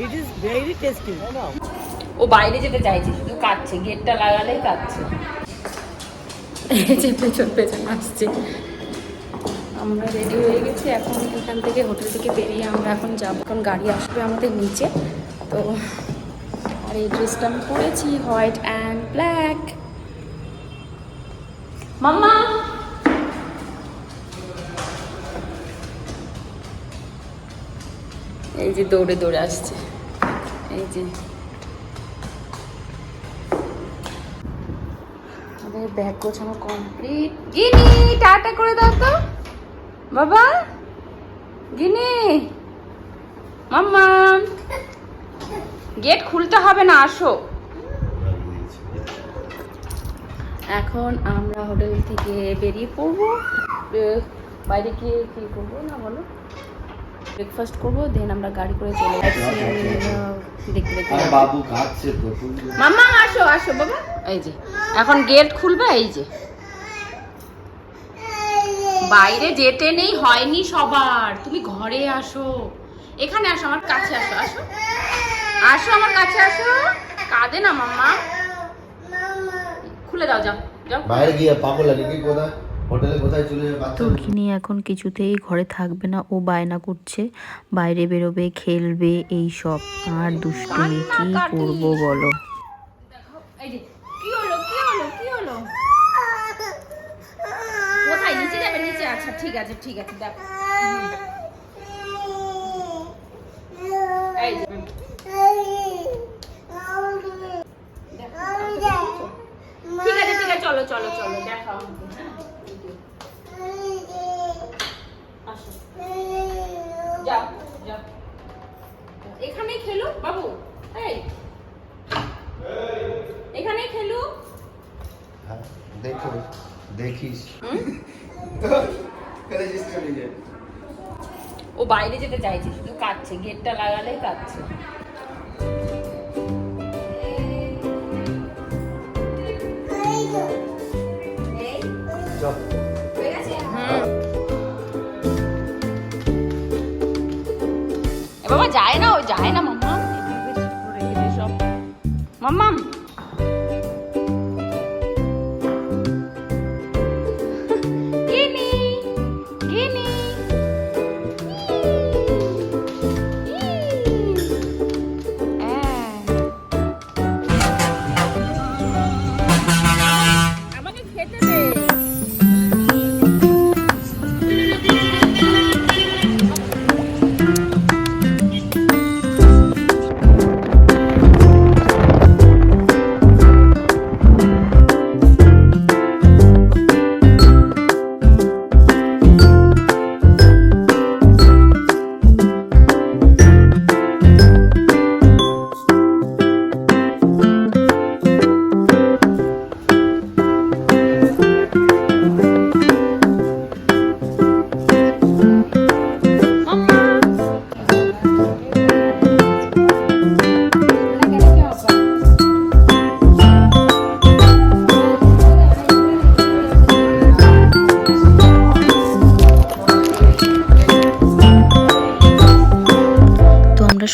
It is very tasty. ও বাইরে যেতে চাইছে, শুধু কাটছে, গেটটা লাগালেই কাটছে। এই যে পেছন পেছন আসছে। আমরা রেডি হয়ে গেছি, এখন এখান থেকে হোটেল থেকে বেরিয়ে আমরা এখন যাবো, এখন গাড়ি আসবে আমাদের নিচে। তো আর এই ড্রেসটা আমি পরেছি হোয়াইট অ্যান্ড ব্ল্যাক। মাম্মা এই যে দৌড়ে দৌড়ে আসছে, এই যে আমাদের ব্যাগ গোছানো কমপ্লিট। গিনি টাটা করে দাও তো বাবা, গিনি মাম্মা, গেট খুলতে হবে না, আসো। এখন আমরা হোটেল থেকে বেরিয়ে পড়বো, বাইরে গিয়ে কি করবো না বলো, ব্রেকফাস্ট করবো, দেন আমরা গাড়ি করে চলে যাচ্ছি দেখতে দেখতে। বাবু কাঁদছে তো। মাম্মা আসো আসো বাবা, এই যে এখন গেট খুলবে, এই যে বাইরে যেতে নেই, হয়নি সবার, তুমি ঘরে আসো, এখানে আসো, আমার কাছে আসো, আসো আসো আমার কাছে আসো, কাঁদে না মাম্মা, খুলে দাও, যাও যাও বাইরে গিয়ে পাগল লাগে কি, কোথায় হোটেলে কোথায় চলে যাবে। তুর্কিনি এখন কিছুতেই ঘরে থাকবে না, ও বায়না করছে বাইরে বেরোবে, খেলবে, এই সব। আর দুষ্টুমি কি করবো বলো। এই যে কি হলো কি হলো কি হলো, কোথায় নিচে যাবে, নিচে, আচ্ছা ঠিক আছে ঠিক আছে, দেখো এই যে ঠিক আছে ঠিক আছে, চলো চলো চলো, দেখাও আসো, যাও যাও, এখানেই খেলো বাবু, এই এখানেই খেলো। দেখো দেখিস ও বাইরে যেতে চাইছে, শুধু কাটছে, গেটটা লাগালেই কাটছে। বাবা যায় না, ও যায় না মাম্মা, সব মাম্মা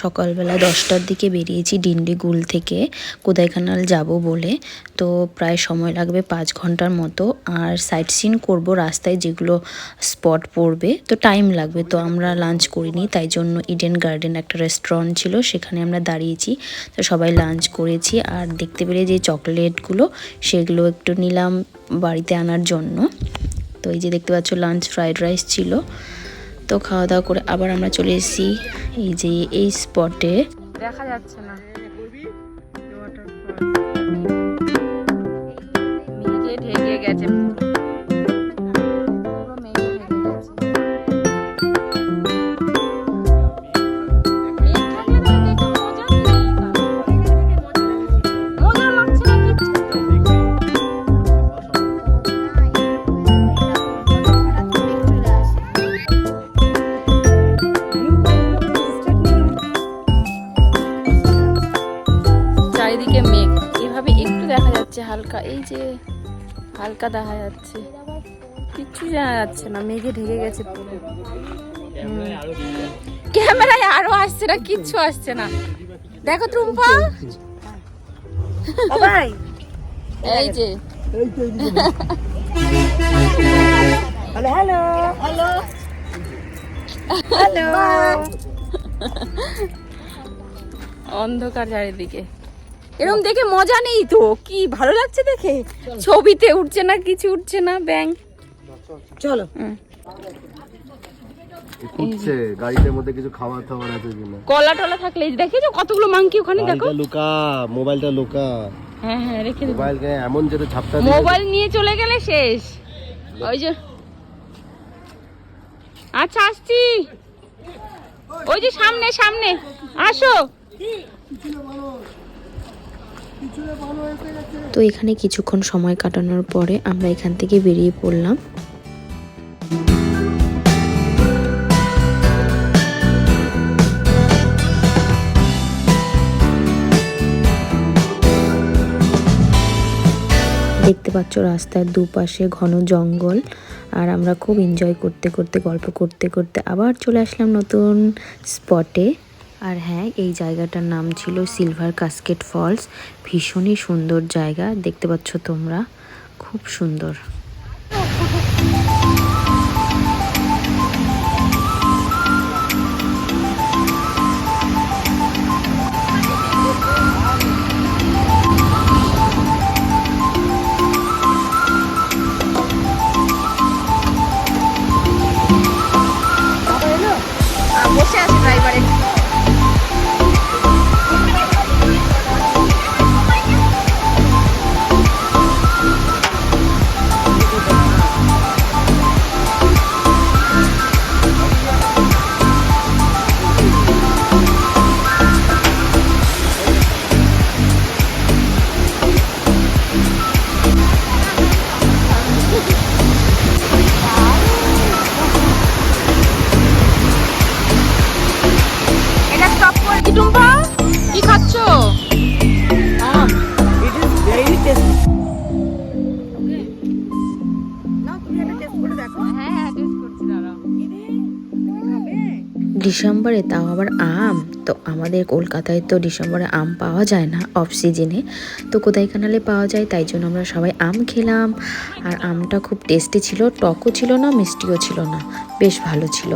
সকালবেলা 10টার দিকে বেরিয়েছি ডিন্ডিগুল থেকে কোদাইকানাল যাব বলে। তো প্রায় সময় লাগবে 5 ঘন্টার মতো, আর সাইট সিন করবো রাস্তায় যেগুলো স্পট পড়বে, তো টাইম লাগবে। তো আমরা লাঞ্চ করিনি, তাই জন্য ইডেন গার্ডেন একটা রেস্টুরেন্ট ছিল, সেখানে আমরা দাঁড়িয়েছি। তো সবাই লাঞ্চ করেছি, আর দেখতে পেলে যে চকলেটগুলো সেগুলো একটু নিলাম বাড়িতে আনার জন্য। তো এই যে দেখতে পাচ্ছ লাঞ্চ ফ্রাইড রাইস ছিল। তো খাওয়া দাওয়া করে আবার আমরা চলে এসেছি এই যে এই স্পটে। দেখা যাচ্ছে না, মেঘে ঢেকে গেছে পুরো। চারিদিকে মেঘ, এভাবে একটু দেখা যাচ্ছে হালকা, এই যে হালকা দেখা যাচ্ছে, কিচ্ছু জানা যাচ্ছে না, মেঘে ঢেকে গেছে পুরো। ক্যামেরায় আরো আসছে না, কিচ্ছু আসছে না। দেখো টুম্পা, এই যে হ্যালো হ্যালো হ্যালো অন্ধকার চারিদিকে, এরকম দেখে মজা নেই তো, কি ভালো লাগছে দেখে। ছবিতে উঠছে না, কিছু উঠছে না ব্যাং। চলো। উঠছে গাড়িটার মধ্যে কিছু খাবার খাবার আছে কিনা। কলা টলা থাকলে দেখেছো কতগুলো মাংকি ওখানে, দেখো। গাড়িটা লুকা, মোবাইলটা লুকা। হ্যাঁ হ্যাঁ রেখে দেবো। মোবাইল কে এমন যেটা ঝাপটা মোবাইল নিয়ে চলে গেলে শেষ। ওই যে আচ্ছা আসছি, ওই যে সামনে সামনে আসো। তো এখানে কিছুক্ষণ সময় কাটানোর পরে আমরা এখান থেকে বেরিয়ে পড়লাম। দেখতে পাচ্ছ রাস্তার দুপাশে ঘন জঙ্গল, আর আমরা খুব এনজয় করতে করতে গল্প করতে করতে আবার চলে আসলাম নতুন স্পটে। আর হ্যাঁ, এই জায়গাটার নাম ছিল সিলভার কাস্কেট ফলস। ভীষণই সুন্দর জায়গা, দেখতে পাচ্ছ তোমরা, খুব সুন্দর। বসে আছে ড্রাইভারে। কি টুম্পা, কি খাচ্ছ? আম। It is very tasty. না তুমি এটা টেস্ট করে দেখো। হ্যাঁ হ্যাঁ টেস্ট করছি, দাঁড়াও। ডিসেম্বরে, তাও আবার আম। তো আমাদের কলকাতায় তো ডিসেম্বরে আম পাওয়া যায় না অফ সিজনে, তো কোদাইকানালে পাওয়া যায়, তাই জন্য আমরা সবাই আম খেলাম। আর আমটা খুব টেস্টি ছিল, টকও ছিল না, মিষ্টিও ছিল না, বেশ ভালো ছিল।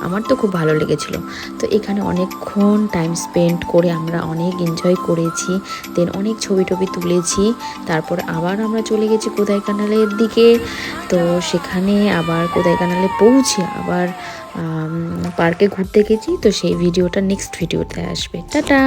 আমার তো খুব ভালো লেগেছিল। তো এখানে অনেকক্ষণ টাইম স্পেন্ড করে আমরা অনেক এনজয় করেছি, দেন অনেক ছবি টবি তুলেছি। তারপর আবার আমরা চলে গেছি কোদাইকানালের দিকে। তো সেখানে আবার কোদাইকানালে পৌঁছে আবার পার্কে ঘুরতে গেছি। তো সেই ভিডিওটা নেক্সট ভিডিওতে আসবে। টাটা।